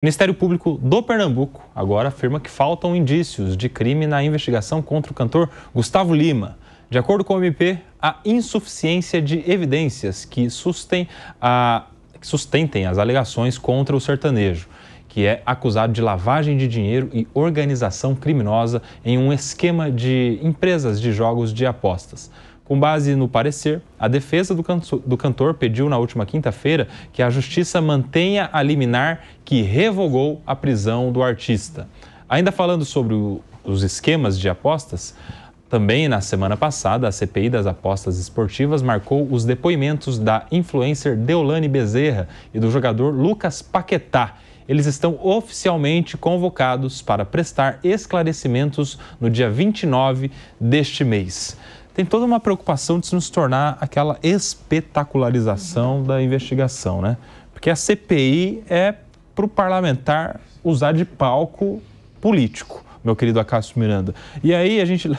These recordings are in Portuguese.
O Ministério Público do Pernambuco agora afirma que faltam indícios de crime na investigação contra o cantor Gustavo Lima. De acordo com o MP, há insuficiência de evidências que sustentem as alegações contra o sertanejo, que é acusado de lavagem de dinheiro e organização criminosa em um esquema de empresas de jogos de apostas. Com base no parecer, a defesa do cantor pediu na última quinta-feira que a Justiça mantenha a liminar que revogou a prisão do artista. Ainda falando sobre os esquemas de apostas, também na semana passada, a CPI das apostas esportivas marcou os depoimentos da influencer Deolane Bezerra e do jogador Lucas Paquetá. Eles estão oficialmente convocados para prestar esclarecimentos no dia 29 deste mês. Tem toda uma preocupação de se nos tornar aquela espetacularização da investigação, né? Porque a CPI é para o parlamentar usar de palco político, meu querido Acácio Miranda. E aí a gente...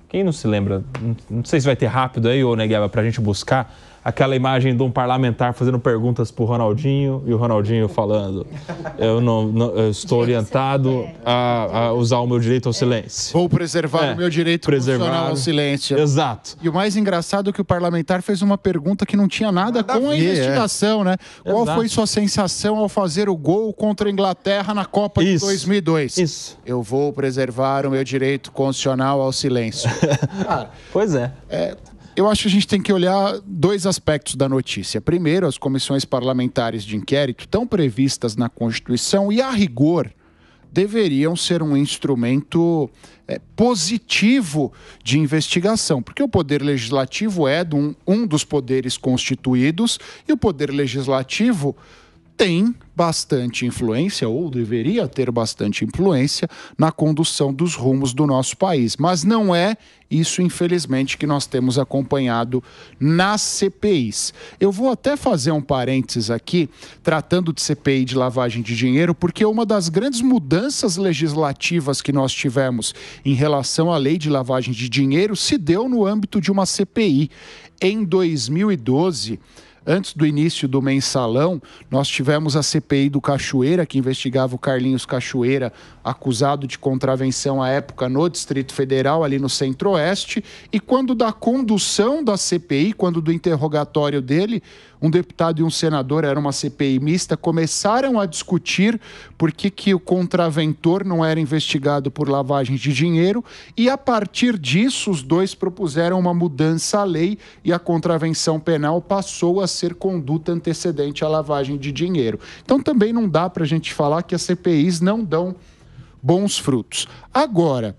Quem não se lembra, não sei se vai ter rápido aí, ô Negueba, para a gente buscar aquela imagem de um parlamentar fazendo perguntas para o Ronaldinho e o Ronaldinho falando: eu estou orientado a usar o meu direito ao silêncio. Vou preservar o meu direito constitucional ao silêncio. Exato. E o mais engraçado é que o parlamentar fez uma pergunta que não tinha nada com a investigação, né? Qual foi sua sensação ao fazer o gol contra a Inglaterra na Copa de 2002? Isso. Eu vou preservar o meu direito constitucional ao silêncio. Cara, pois é. Eu acho que a gente tem que olhar dois aspectos da notícia. Primeiro, as comissões parlamentares de inquérito estão previstas na Constituição e, a rigor, deveriam ser um instrumento positivo de investigação, porque o Poder Legislativo é um dos poderes constituídos e o Poder Legislativo tem bastante influência, ou deveria ter bastante influência, na condução dos rumos do nosso país. Mas não é isso, infelizmente, que nós temos acompanhado nas CPIs. Eu vou até fazer um parênteses aqui, tratando de CPI de lavagem de dinheiro, porque uma das grandes mudanças legislativas que nós tivemos em relação à lei de lavagem de dinheiro se deu no âmbito de uma CPI. Em 2012... Antes do início do mensalão, nós tivemos a CPI do Cachoeira, que investigava o Carlinhos Cachoeira, acusado de contravenção à época no Distrito Federal, ali no Centro-Oeste. E quando da condução da CPI, quando do interrogatório dele, um deputado e um senador, era uma CPI mista, começaram a discutir por que o contraventor não era investigado por lavagem de dinheiro, e a partir disso os dois propuseram uma mudança à lei e a contravenção penal passou a ser conduta antecedente à lavagem de dinheiro. Então também não dá para a gente falar que as CPIs não dão bons frutos. Agora,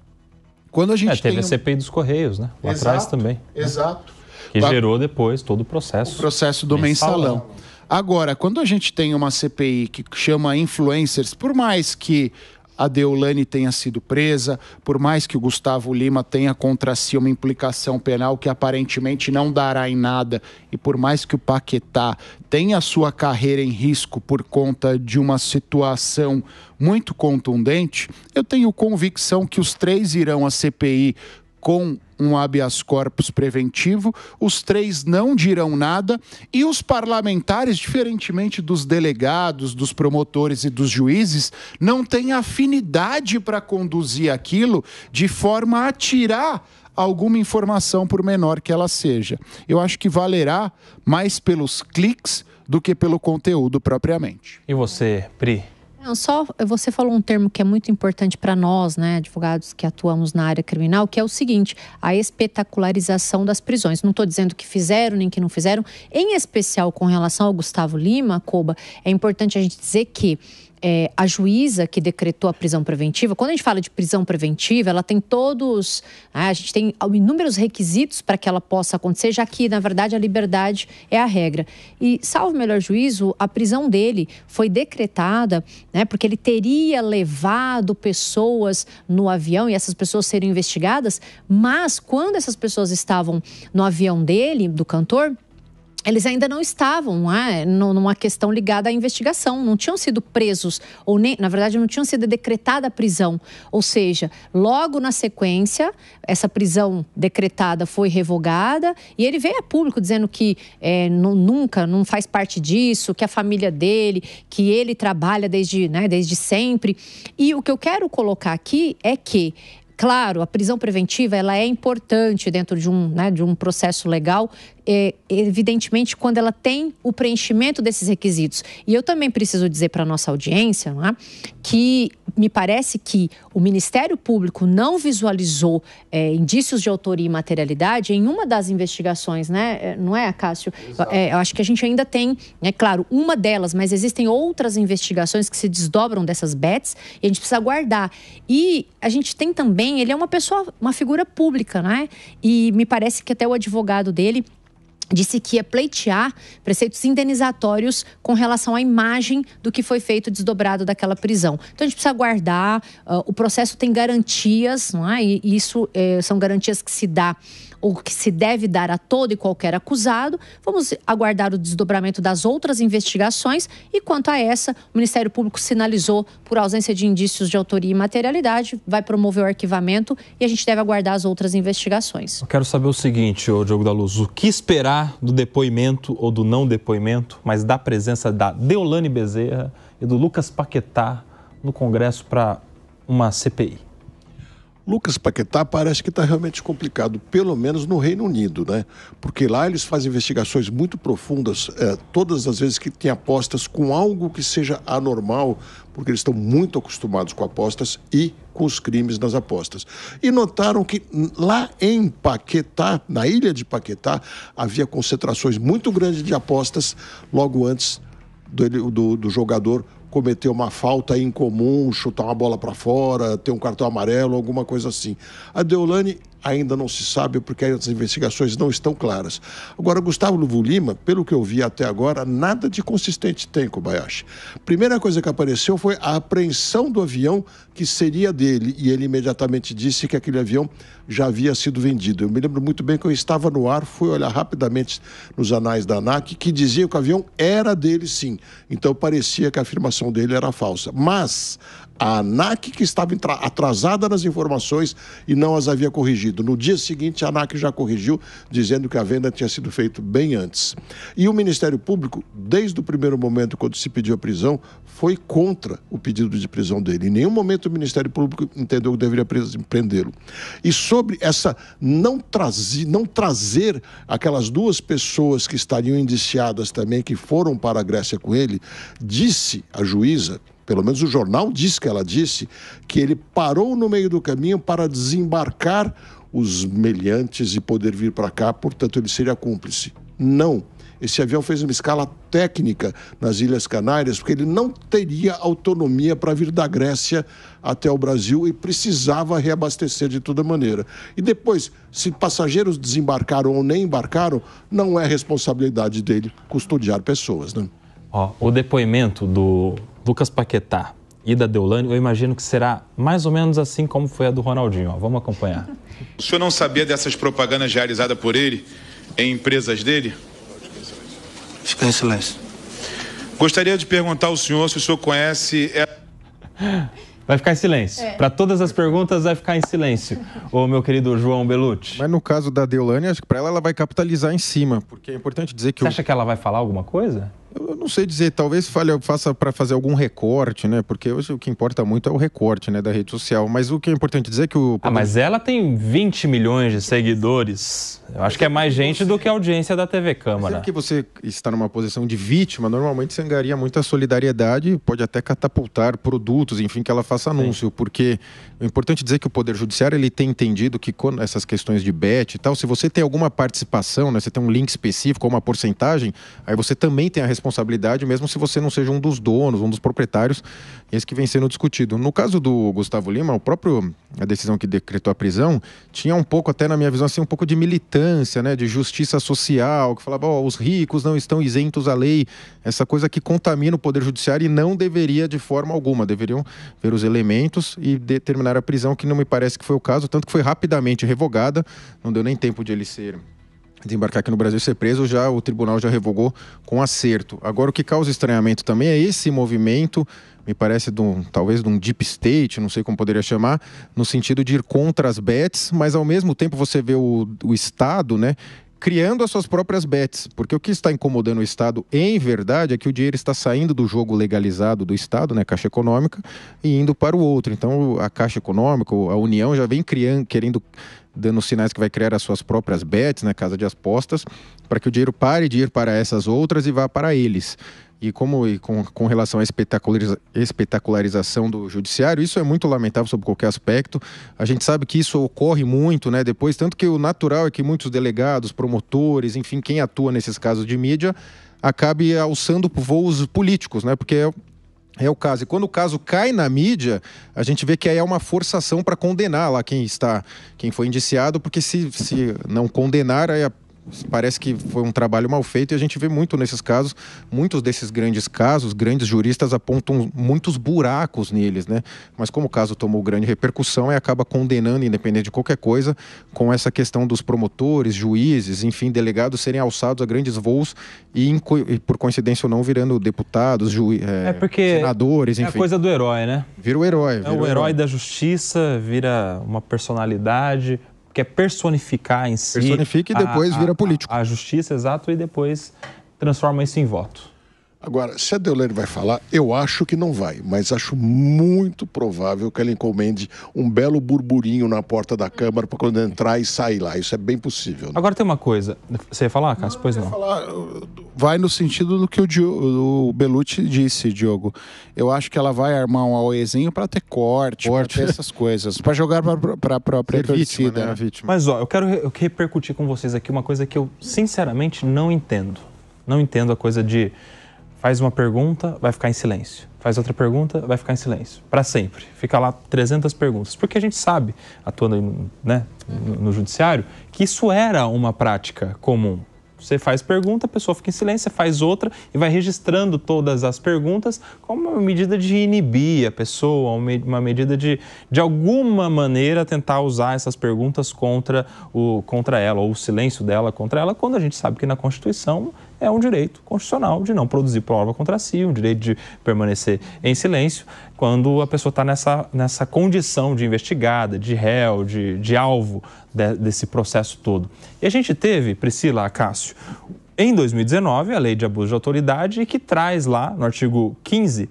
quando a gente teve a CPI dos Correios, né? Lá atrás também. Exato. Que gerou depois todo o processo. O processo do mensalão. Agora, quando a gente tem uma CPI que chama influencers, por mais que a Deolane tenha sido presa, por mais que o Gustavo Lima tenha contra si uma implicação penal que aparentemente não dará em nada, e por mais que o Paquetá tenha a sua carreira em risco por conta de uma situação muito contundente, eu tenho convicção que os três irão à CPI com um habeas corpus preventivo, os três não dirão nada e os parlamentares, diferentemente dos delegados, dos promotores e dos juízes, não têm afinidade para conduzir aquilo de forma a tirar alguma informação, por menor que ela seja. Eu acho que valerá mais pelos cliques do que pelo conteúdo propriamente. E você, Pri? Não, só você falou um termo que é muito importante para nós, né, advogados que atuamos na área criminal, que é o seguinte: a espetacularização das prisões. Não estou dizendo que fizeram nem que não fizeram, em especial com relação ao Gustavo Lima, Koba, é importante a gente dizer que a juíza que decretou a prisão preventiva, quando a gente fala de prisão preventiva, ela tem todos, a gente tem inúmeros requisitos para que ela possa acontecer, já que, na verdade, a liberdade é a regra. E, salvo o melhor juízo, a prisão dele foi decretada, né, porque ele teria levado pessoas no avião e essas pessoas seriam investigadas, mas quando essas pessoas estavam no avião dele, do cantor, eles ainda não estavam numa questão ligada à investigação, não tinham sido presos, ou nem, na verdade, não tinham sido decretada a prisão. Ou seja, logo na sequência, essa prisão decretada foi revogada e ele veio a público dizendo que nunca, não faz parte disso, que a família dele, que ele trabalha desde sempre. E o que eu quero colocar aqui é que, claro, a prisão preventiva ela é importante dentro de um processo legal, evidentemente quando ela tem o preenchimento desses requisitos. E eu também preciso dizer para a nossa audiência que me parece que o Ministério Público não visualizou indícios de autoria e materialidade em uma das investigações, né? Não é, Cássio? Eu acho que a gente ainda tem, claro, uma delas, mas existem outras investigações que se desdobram dessas bets e a gente precisa guardar. E a gente tem também, ele é uma figura pública, né? E me parece que até o advogado dele disse que ia pleitear preceitos indenizatórios com relação à imagem do que foi feito desdobrado daquela prisão. Então, a gente precisa guardar, o processo tem garantias, não é? E isso são garantias que se dá ou que se deve dar a todo e qualquer acusado. Vamos aguardar o desdobramento das outras investigações e, quanto a essa, o Ministério Público sinalizou, por ausência de indícios de autoria e materialidade, vai promover o arquivamento e a gente deve aguardar as outras investigações. Eu quero saber o seguinte, Diogo da Luz, o que esperar do depoimento ou do não depoimento, mas da presença da Deolane Bezerra e do Lucas Paquetá no Congresso para uma CPI? Lucas Paquetá parece que está realmente complicado, pelo menos no Reino Unido, né? Porque lá eles fazem investigações muito profundas, todas as vezes que tem apostas com algo que seja anormal, porque eles estão muito acostumados com apostas e com os crimes nas apostas. E notaram que lá em Paquetá, na ilha de Paquetá, havia concentrações muito grandes de apostas logo antes do jogador cometer uma falta incomum, chutar uma bola para fora, ter um cartão amarelo, alguma coisa assim. A Deolane ainda não se sabe porque as investigações não estão claras. Agora, Gustavo Lima, pelo que eu vi até agora, nada de consistente tem, Kobayashi. Primeira coisa que apareceu foi a apreensão do avião que seria dele, e ele imediatamente disse que aquele avião já havia sido vendido. Eu me lembro muito bem que eu estava no ar, fui olhar rapidamente nos anais da ANAC, que diziam que o avião era dele sim. Então parecia que a afirmação dele era falsa. Mas a ANAC que estava atrasada nas informações e não as havia corrigido. No dia seguinte, a ANAC já corrigiu, dizendo que a venda tinha sido feita bem antes. E o Ministério Público, desde o primeiro momento, quando se pediu a prisão, foi contra o pedido de prisão dele. Em nenhum momento o Ministério Público entendeu que deveria prendê-lo. E sobre essa não trazer aquelas duas pessoas que estariam indiciadas também, que foram para a Grécia com ele, disse a juíza, pelo menos o jornal diz que ela disse, que ele parou no meio do caminho para desembarcar os meliantes e poder vir para cá, portanto ele seria cúmplice. Não. Esse avião fez uma escala técnica nas Ilhas Canárias, porque ele não teria autonomia para vir da Grécia até o Brasil e precisava reabastecer de toda maneira. E depois, se passageiros desembarcaram ou nem embarcaram, não é responsabilidade dele custodiar pessoas, né? O depoimento do Lucas Paquetá e da Deolane, eu imagino que será mais ou menos assim como foi a do Ronaldinho. Vamos acompanhar. O senhor não sabia dessas propagandas realizadas por ele em empresas dele? Fica em silêncio. Gostaria de perguntar ao senhor se o senhor conhece... Vai ficar em silêncio. Para todas as perguntas, vai ficar em silêncio. Ô, meu querido João Belucci. Mas no caso da Deolane, acho que para ela vai capitalizar em cima, porque é importante dizer que... Você acha que ela vai falar alguma coisa? Eu não sei dizer, talvez faça para fazer algum recorte, né? Porque hoje o que importa muito é o recorte, né, da rede social. Mas o que é importante dizer é que o... mas ela tem 20 milhões de seguidores. Eu acho que é mais gente do que a audiência da TV Câmara. Sempre que você está numa posição de vítima, normalmente você angaria muita solidariedade, pode até catapultar produtos, enfim, que ela faça anúncio. Sim. Porque é importante dizer que o Poder Judiciário ele tem entendido que quando essas questões de bet e tal, se você tem alguma participação, né, você tem um link específico ou uma porcentagem, aí você também tem a responsabilidade, mesmo se você não seja um dos donos, um dos proprietários, esse que vem sendo discutido. No caso do Gustavo Lima, a decisão que decretou a prisão, tinha um pouco, até na minha visão, assim, um pouco de militância, né, de justiça social, que falava, os ricos não estão isentos à lei, essa coisa que contamina o Poder Judiciário e não deveria de forma alguma, deveriam ver os elementos e determinar a prisão, que não me parece que foi o caso, tanto que foi rapidamente revogada, não deu nem tempo de ele ser desembarcar aqui no Brasil e ser preso, o tribunal já revogou com acerto. Agora, o que causa estranhamento também é esse movimento, me parece talvez de um deep state, não sei como poderia chamar, no sentido de ir contra as bets, mas ao mesmo tempo você vê o Estado, né, criando as suas próprias bets, porque o que está incomodando o Estado, em verdade, é que o dinheiro está saindo do jogo legalizado do Estado, né, Caixa Econômica, e indo para o outro. Então, a Caixa Econômica, a União já vem dando sinais que vai criar as suas próprias bets, né, casa de apostas, para que o dinheiro pare de ir para essas outras e vá para eles. E com relação à espetacularização do judiciário, isso é muito lamentável sob qualquer aspecto. A gente sabe que isso ocorre muito, né, depois, tanto que o natural é que muitos delegados, promotores, enfim, quem atua nesses casos de mídia, acabe alçando voos políticos, né, porque é o caso. E quando o caso cai na mídia, a gente vê que aí é uma forçação para condenar lá quem foi indiciado, porque se não condenar, aí parece que foi um trabalho mal feito, e a gente vê muito nesses casos, muitos desses grandes casos, grandes juristas apontam muitos buracos neles, né? Mas como o caso tomou grande repercussão, acaba condenando, independente de qualquer coisa, com essa questão dos promotores, juízes, enfim, delegados serem alçados a grandes voos e por coincidência ou não, virando deputados, senadores, enfim. É a coisa do herói, né? Vira o herói. O herói da justiça, vira uma personalidade, quer personificar em si. Personifica e depois vira político. A justiça, exato, e depois transforma isso em voto. Agora, se a Deolane vai falar, eu acho que não vai, mas acho muito provável que ela encomende um belo burburinho na porta da Câmara para quando entrar e sair lá. Isso é bem possível. Né? Agora tem uma coisa. Você ia falar, Cássio? Pois não. Vai no sentido do que o Bellucci disse, Diogo. Eu acho que ela vai armar um AOEzinho para ter corte, para ter essas coisas, para jogar para a própria torcida. Né? Vítima. Mas, eu quero repercutir com vocês aqui uma coisa que eu, sinceramente, não entendo. Não entendo a coisa de faz uma pergunta, vai ficar em silêncio. Faz outra pergunta, vai ficar em silêncio. Para sempre. Fica lá 300 perguntas. Porque a gente sabe, atuando, né, no judiciário, que isso era uma prática comum. Você faz pergunta, a pessoa fica em silêncio, você faz outra e vai registrando todas as perguntas como uma medida de inibir a pessoa, uma medida de alguma maneira, tentar usar essas perguntas contra ela, ou o silêncio dela contra ela, quando a gente sabe que na Constituição é um direito constitucional de não produzir prova contra si, um direito de permanecer em silêncio, quando a pessoa está nessa condição de investigada, de réu, de alvo desse processo todo. E a gente teve, Priscila, Cássio, em 2019, a Lei de Abuso de Autoridade, que traz lá no artigo 15,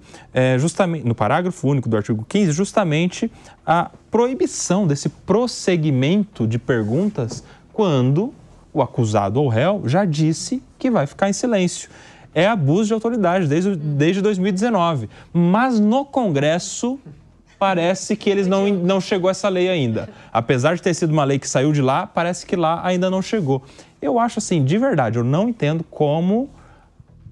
justamente, no parágrafo único do artigo 15, justamente a proibição desse prosseguimento de perguntas quando o acusado ou réu já disse que vai ficar em silêncio. É abuso de autoridade desde 2019. Mas no Congresso parece que eles não chegou essa lei ainda. Apesar de ter sido uma lei que saiu de lá, parece que lá ainda não chegou. Eu acho assim, de verdade, eu não entendo como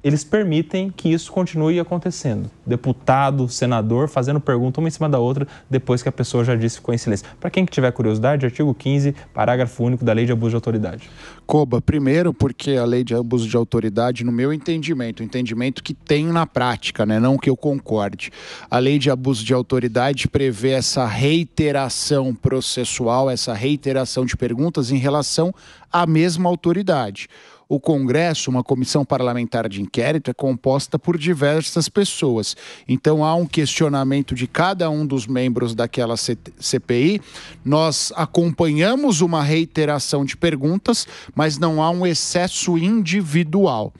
eles permitem que isso continue acontecendo. Deputado, senador, fazendo pergunta uma em cima da outra, depois que a pessoa já disse que ficou em silêncio. Para quem que tiver curiosidade, artigo 15, parágrafo único da Lei de Abuso de Autoridade. Koba, primeiro porque a Lei de Abuso de Autoridade, no meu entendimento, o entendimento que tenho na prática, né, não que eu concorde, a Lei de Abuso de Autoridade prevê essa reiteração processual, essa reiteração de perguntas em relação à mesma autoridade. O Congresso, uma comissão parlamentar de inquérito, é composta por diversas pessoas. Então, há um questionamento de cada um dos membros daquela CPI. Nós acompanhamos uma reiteração de perguntas, mas não há um excesso individual.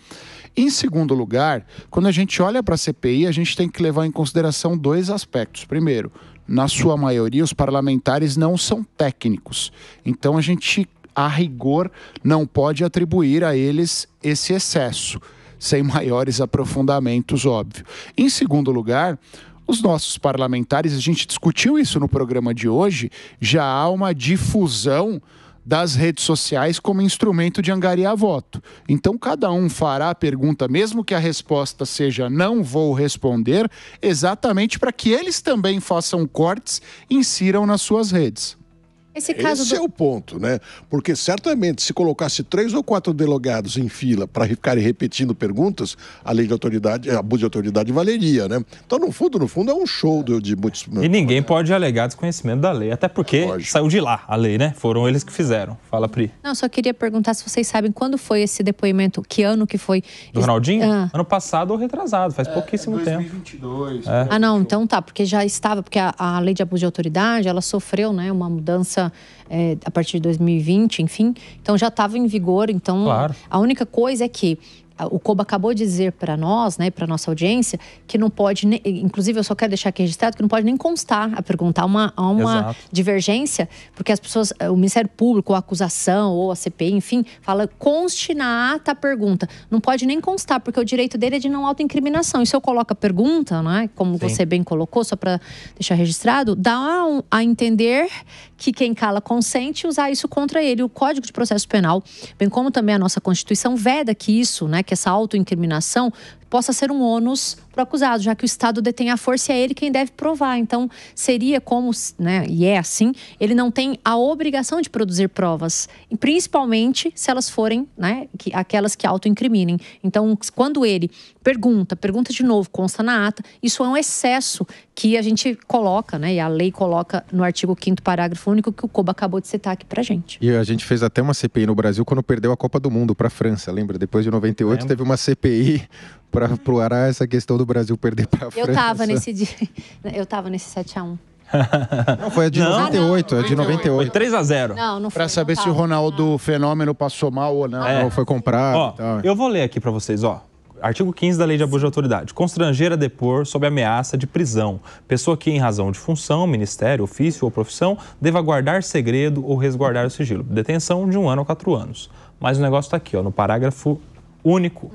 Em segundo lugar, quando a gente olha para a CPI, a gente tem que levar em consideração dois aspectos. Primeiro, na sua maioria, os parlamentares não são técnicos. Então, a gente, a rigor, não pode atribuir a eles esse excesso, sem maiores aprofundamentos, óbvio. Em segundo lugar, os nossos parlamentares, a gente discutiu isso no programa de hoje, já há uma difusão das redes sociais como instrumento de angariar voto. Então, cada um fará a pergunta, mesmo que a resposta seja não vou responder, exatamente para que eles também façam cortes e insiram nas suas redes. Esse é o ponto, né? Porque certamente se colocasse 3 ou 4 delegados em fila para ficarem repetindo perguntas, a lei de autoridade, abuso de autoridade valeria, né? Então, no fundo, é um show de muitos... E ninguém pode alegar desconhecimento da lei, até porque saiu de lá a lei, né? Foram eles que fizeram. Fala, Pri. Não, só queria perguntar se vocês sabem quando foi esse depoimento, que ano que foi? Do Ronaldinho? Ano passado ou retrasado, faz pouquíssimo 2022, tempo. Ah, não, então tá, porque já estava, porque a lei de abuso de autoridade, ela sofreu, né, uma mudança a partir de 2020, enfim, então já estava em vigor, então claro. A única coisa é que o Koba acabou de dizer para nós, né, para nossa audiência, que não pode, inclusive eu só quero deixar aqui registrado, que não pode nem constar a pergunta. Há uma divergência, porque as pessoas, o Ministério Público, ou a acusação, ou a CPI, enfim, fala conste na ata a pergunta. Não pode nem constar, porque o direito dele é de não autoincriminação. E se eu coloco a pergunta, né, como você bem colocou, só para deixar registrado, dá a entender que quem cala consente usar isso contra ele. O Código de Processo Penal, bem como também a nossa Constituição, veda que isso, né, que essa autoincriminação possa ser um ônus para o acusado, já que o Estado detém a força e é ele quem deve provar. Então, seria como, né, e é assim, ele não tem a obrigação de produzir provas, e principalmente se elas forem, né, aquelas que autoincriminem. Então, quando ele pergunta de novo, consta na ata, isso é um excesso que a gente coloca, né, e a lei coloca no artigo 5º parágrafo único que o Koba acabou de citar aqui pra gente. E a gente fez até uma CPI no Brasil quando perdeu a Copa do Mundo para a França, lembra? Depois de 98 teve uma CPI para explorar essa questão do Brasil perder para a França. Eu tava nesse dia, eu tava nesse 7-1. Não, foi a de 98, é de 98. Foi 3-0. Não foi. Pra saber se o Ronaldo Fenômeno passou mal ou não. Ou foi comprado. Ó, eu vou ler aqui pra vocês, ó. Artigo 15 da Lei de Abuso de Autoridade. Constranger a depor sob ameaça de prisão. Pessoa que, em razão de função, ministério, ofício ou profissão, deva guardar segredo ou resguardar o sigilo. Detenção de 1 ano a 4 anos. Mas o negócio tá aqui, ó, no parágrafo único.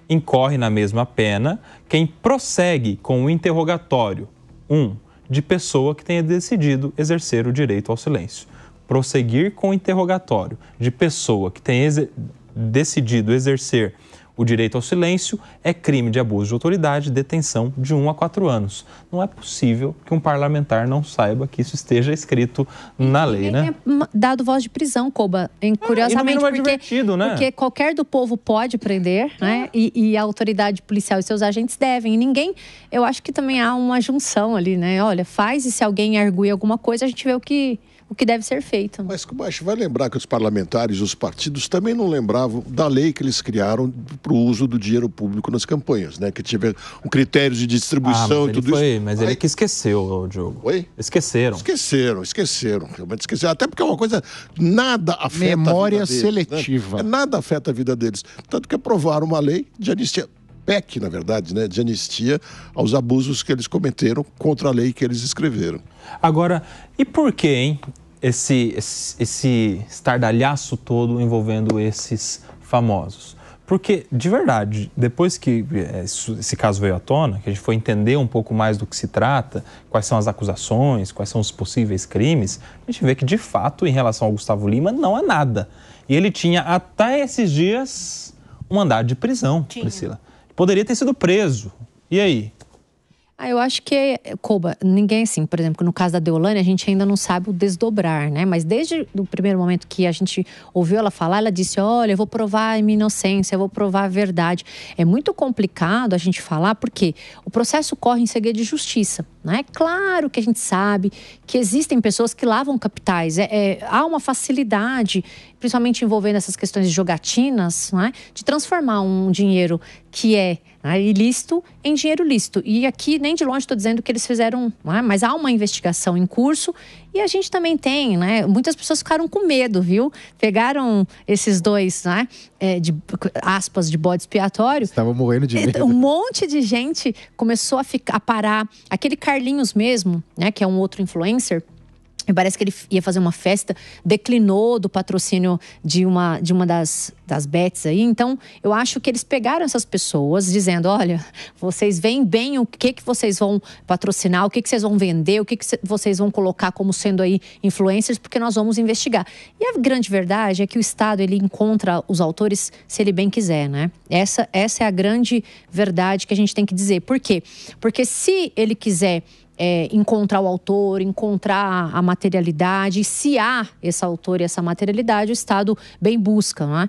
Incorre na mesma pena quem prossegue com o interrogatório. 1. De pessoa que tenha decidido exercer o direito ao silêncio. Prosseguir com o interrogatório de pessoa que tenha decidido exercer o direito ao silêncio é crime de abuso de autoridade, detenção de 1 a 4 anos. Não é possível que um parlamentar não saiba que isso esteja escrito na lei, né? É dado voz de prisão, Koba. Curiosamente, não é divertido, né? Porque qualquer do povo pode prender, né? E a autoridade policial e seus agentes devem. E ninguém... Eu acho que também há uma junção ali, né? Olha, faz e se alguém arguir alguma coisa, a gente vê o que deve ser feito. Mas vai lembrar que os parlamentares, os partidos também não lembravam da lei que eles criaram para o uso do dinheiro público nas campanhas, né? Que tiver um critério de distribuição e tudo isso. Mas ele que esqueceu, Diogo. Oi? Esqueceram. Realmente esqueceram. Até porque é uma coisa, nada afeta memória a vida deles, seletiva. Né? Nada afeta a vida deles. Tanto que aprovaram uma lei de anistia. PEC, na verdade, né, de anistia aos abusos que eles cometeram contra a lei que eles escreveram. Agora, e por que, hein, esse estardalhaço todo envolvendo esses famosos? Porque, de verdade, depois que esse caso veio à tona, que a gente foi entender um pouco mais do que se trata, quais são as acusações, quais são os possíveis crimes, a gente vê que, de fato, em relação ao Gustavo Lima, não há nada. E ele tinha, até esses dias, um mandado de prisão, Priscila. Poderia ter sido preso. E aí? Eu acho que, Koba, ninguém assim, por exemplo, no caso da Deolane, a gente ainda não sabe o desdobrar, né? Mas desde o primeiro momento que a gente ouviu ela falar, ela disse, olha, eu vou provar a minha inocência, eu vou provar a verdade. É muito complicado a gente falar, porque o processo corre em segredo de justiça, né? Claro que a gente sabe que existem pessoas que lavam capitais, há uma facilidade, principalmente envolvendo essas questões de jogatinas, né? De transformar um dinheiro que é ilícito em dinheiro lícito. E aqui, nem de longe estou dizendo que eles fizeram, mas há uma investigação em curso e a gente também tem, né? Muitas pessoas ficaram com medo, viu? Pegaram esses dois, né? Aspas, de bode expiatório. Estavam morrendo de medo. Um monte de gente começou a parar. Aquele Carlinhos mesmo, né? Que é um outro influencer. Me parece que ele ia fazer uma festa, declinou do patrocínio de uma das bets aí. Então, eu acho que eles pegaram essas pessoas dizendo, olha, vocês veem bem o que vocês vão patrocinar, o que vocês vão vender, o que vocês vão colocar como sendo aí influencers, porque nós vamos investigar. E a grande verdade é que o Estado, ele encontra os autores se ele bem quiser, né? Essa é a grande verdade que a gente tem que dizer. Por quê? Porque se ele quiser encontrar o autor, encontrar a materialidade. E se há esse autor e essa materialidade, o Estado bem busca, não é?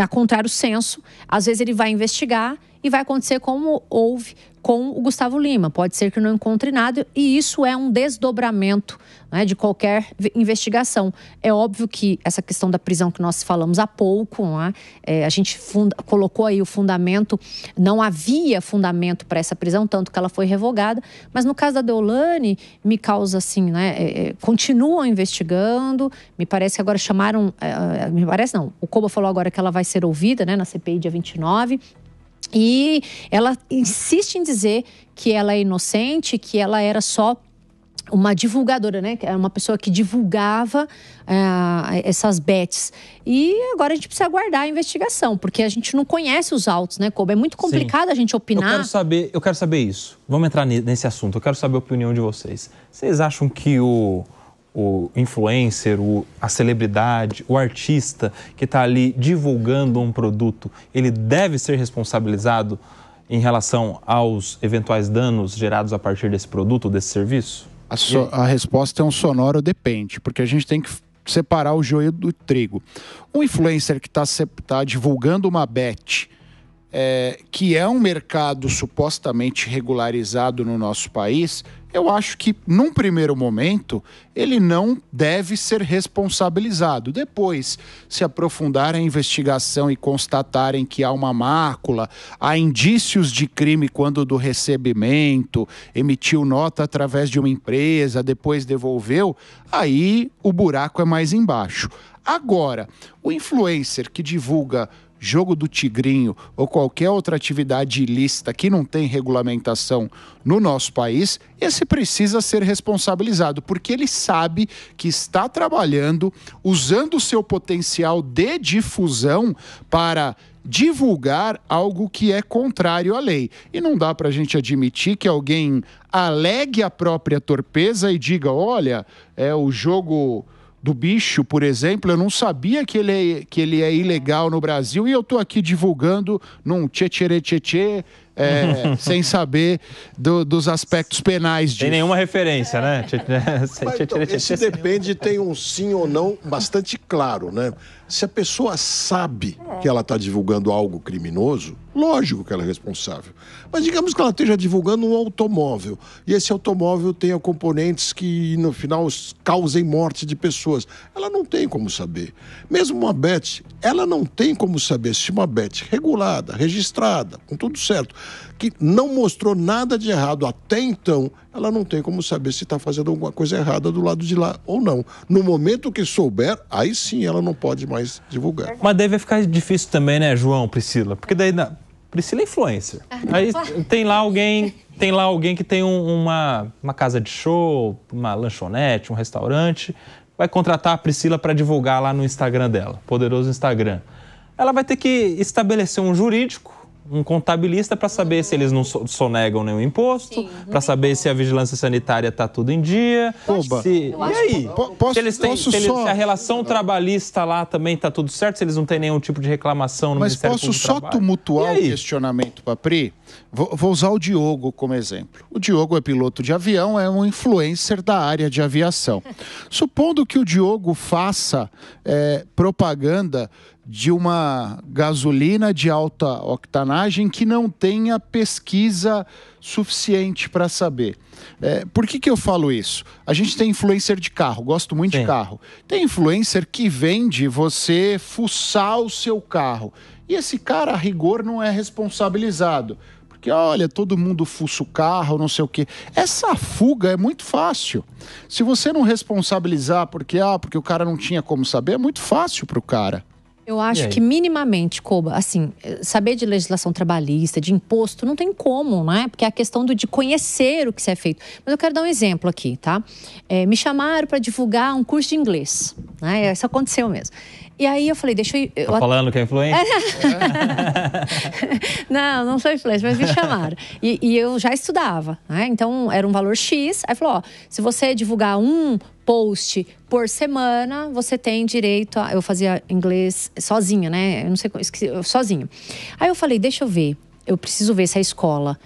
A contrário senso, às vezes ele vai investigar e vai acontecer como houve com o Gustavo Lima. Pode ser que não encontre nada e isso é um desdobramento, né, de qualquer investigação. É óbvio que essa questão da prisão que nós falamos há pouco, né, a gente colocou aí o fundamento, não havia fundamento para essa prisão, tanto que ela foi revogada, mas no caso da Deolane, me causa assim, né, continuam investigando, me parece que agora chamaram, me parece não, o Koba falou agora que ela vai ser ouvida, né, na CPI dia 29, e ela insiste em dizer que ela é inocente, que ela era só uma divulgadora, né? Era uma pessoa que divulgava essas bets. E agora a gente precisa aguardar a investigação, porque a gente não conhece os autos, né, Koba? É muito complicado a gente opinar. Eu quero saber isso. Vamos entrar nesse assunto. Eu quero saber a opinião de vocês. Vocês acham que o influencer, a celebridade, o artista que está ali divulgando um produto, ele deve ser responsabilizado em relação aos eventuais danos gerados a partir desse produto, desse serviço? A resposta é um sonoro depende, porque a gente tem que separar o joio do trigo. Um influencer que está divulgando uma bet, que é um mercado supostamente regularizado no nosso país, eu acho que, num primeiro momento, ele não deve ser responsabilizado. Depois, se aprofundarem a investigação e constatarem que há uma mácula, há indícios de crime quando do recebimento, emitiu nota através de uma empresa, depois devolveu, aí o buraco é mais embaixo. Agora, o influencer que divulga jogo do tigrinho ou qualquer outra atividade ilícita que não tem regulamentação no nosso país, esse precisa ser responsabilizado, porque ele sabe que está trabalhando, usando o seu potencial de difusão para divulgar algo que é contrário à lei. E não dá para a gente admitir que alguém alegue a própria torpeza e diga, olha, o jogo do bicho, por exemplo, eu não sabia que ele é ilegal no Brasil e eu estou aqui divulgando num tchê-tchê-tchê-tchê, sem saber dos aspectos penais disso. Tem nenhuma referência, né? Então, esse depende, tem um sim ou não bastante claro, né? Se a pessoa sabe que ela está divulgando algo criminoso, lógico que ela é responsável. Mas digamos que ela esteja divulgando um automóvel, e esse automóvel tenha componentes que, no final, causem morte de pessoas. Ela não tem como saber. Mesmo uma bet, ela não tem como saber se uma bet regulada, registrada, com tudo certo, que não mostrou nada de errado até então, ela não tem como saber se está fazendo alguma coisa errada do lado de lá ou não. No momento que souber, aí sim ela não pode mais divulgar. Mas daí vai ficar difícil também, né, João, Priscila? Porque daí Priscila é influencer. Aí tem lá alguém que tem uma casa de show, uma lanchonete, um restaurante, vai contratar a Priscila para divulgar lá no Instagram dela, poderoso Instagram. Ela vai ter que estabelecer um jurídico, um contabilista para saber se eles não sonegam nenhum imposto, para saber se a vigilância sanitária está tudo em dia. E aí? Se a relação trabalhista lá também está tudo certo, se eles não têm nenhum tipo de reclamação no Ministério Público do Trabalho. Mas posso só tumultuar o questionamento, Papri? Vou usar o Diogo como exemplo. O Diogo é piloto de avião, é um influencer da área de aviação. Supondo que o Diogo faça propaganda de uma gasolina de alta octanagem que não tenha pesquisa suficiente para saber. Por que eu falo isso? A gente tem influencer de carro, gosto muito de carro. Tem influencer que vende você fuçar o seu carro. E esse cara, a rigor, não é responsabilizado. Porque, olha, todo mundo fuça o carro, não sei o quê. Essa fuga é muito fácil. Se você não responsabilizar porque o cara não tinha como saber, é muito fácil para o cara. Eu acho que minimamente, Koba, assim, saber de legislação trabalhista, de imposto, não tem como, né? Porque é a questão de conhecer o que se é feito. Mas eu quero dar um exemplo aqui, tá? Me chamaram para divulgar um curso de inglês, né? Isso aconteceu mesmo. E aí eu falei, deixa eu... Tá falando que é influencer? Não sou influencer, mas me chamaram. E eu já estudava, né? Então era um valor X. Aí falou, se você divulgar um post por semana, você tem direito a... Eu fazia inglês sozinha, né? Eu não sei, sozinha. Aí eu falei, deixa eu ver. Eu preciso ver se a escola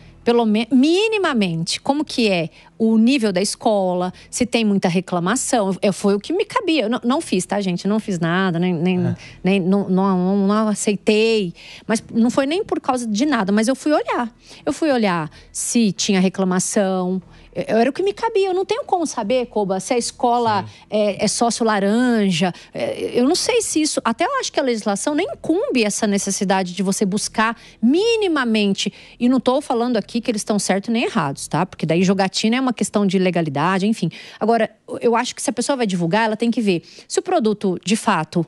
minimamente, como que é o nível da escola, se tem muita reclamação. Foi o que me cabia. Eu não fiz, tá, gente? Não fiz nada, nem não aceitei. Mas não foi nem por causa de nada, mas eu fui olhar. Eu fui olhar se tinha reclamação. Era o que me cabia. Eu não tenho como saber, Koba, se a escola é sócio laranja. Eu não sei se isso... Até eu acho que a legislação nem incumbe essa necessidade de você buscar minimamente. E não estou falando aqui que eles estão certos nem errados, tá? Porque daí jogatina é uma questão de legalidade, enfim. Agora, eu acho que se a pessoa vai divulgar, ela tem que ver se o produto, de fato...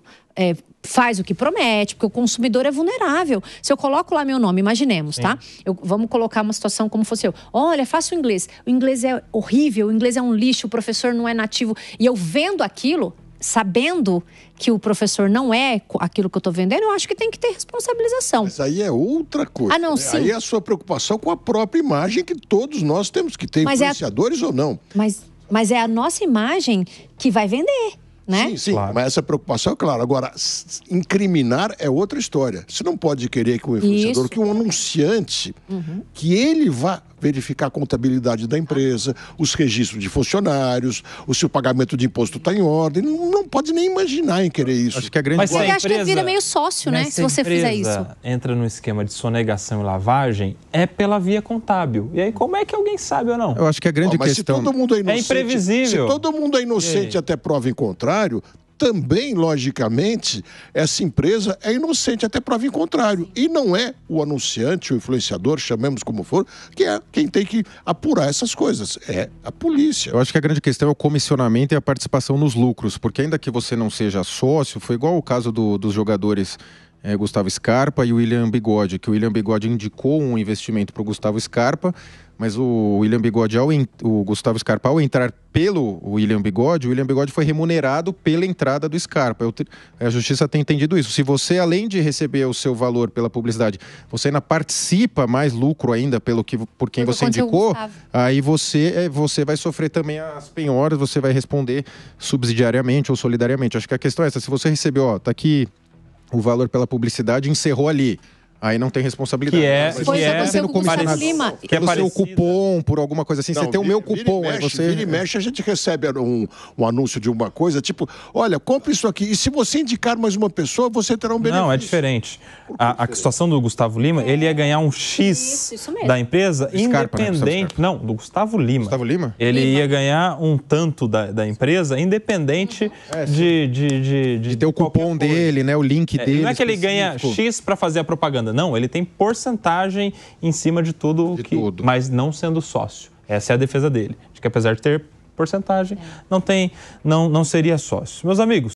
faz o que promete, porque o consumidor é vulnerável. Se eu coloco lá meu nome, imaginemos, tá? Vamos colocar uma situação como fosse eu. Olha, faço inglês. O inglês é horrível, o inglês é um lixo, o professor não é nativo. E eu vendo aquilo, sabendo que o professor não é aquilo que eu estou vendendo, eu acho que tem que ter responsabilização. Mas aí é outra coisa. Ah, não, sim. Aí é a sua preocupação com a própria imagem que todos nós temos que ter, influenciadores ou não. Mas é a nossa imagem que vai vender. Né? Sim, claro. Mas essa preocupação é clara. Agora, incriminar é outra história. Você não pode querer que o influenciador, que um anunciante, que ele vá verificar a contabilidade da empresa, os registros de funcionários, o seu pagamento de imposto está em ordem. Não pode nem imaginar em querer isso. Acho que a grande... Mas você acha que vira meio sócio, né? Se você fizer isso. Entra no esquema de sonegação e lavagem, é pela via contábil. E aí, como é que alguém sabe ou não? Eu acho que a grande questão... Se todo mundo é inocente, imprevisível. Se todo mundo é inocente até prova em contrário, também, logicamente, essa empresa é inocente até prova em contrário. E não é o anunciante, o influenciador, chamemos como for, que é quem tem que apurar essas coisas. É a polícia. Eu acho que a grande questão é o comissionamento e a participação nos lucros. Porque ainda que você não seja sócio, foi igual o caso dos jogadores Gustavo Scarpa e o William Bigode, que o William Bigode indicou um investimento para o Gustavo Scarpa, mas o William Bigode, o Gustavo Scarpa, ao entrar pelo William Bigode, o William Bigode foi remunerado pela entrada do Scarpa. A justiça tem entendido isso. Se você, além de receber o seu valor pela publicidade, você ainda participa mais lucro ainda por quem você indicou, aí você vai sofrer também as penhoras, você vai responder subsidiariamente ou solidariamente. Acho que a questão é essa. Se você recebeu, tá aqui o valor pela publicidade, encerrou ali. Aí não tem responsabilidade. Sendo comissionado pelo seu cupom, por alguma coisa assim. Não, você tem o meu cupom, aí você... Vira e mexe, a gente recebe um anúncio de uma coisa, tipo, olha, compre isso aqui, e se você indicar mais uma pessoa, você terá um benefício. Não, é diferente. A situação do Gustavo Lima, ele ia ganhar um X da empresa, Scarpa, independente... Não, do Gustavo Lima. Gustavo Lima? Ele ia ganhar um tanto da empresa, independente de ter o cupom dele, né, o link dele. Não é que ele ganha X para fazer a propaganda. Não, ele tem porcentagem em cima de tudo, mas não sendo sócio. Essa é a defesa dele. De que apesar de ter porcentagem, não seria sócio. Meus amigos,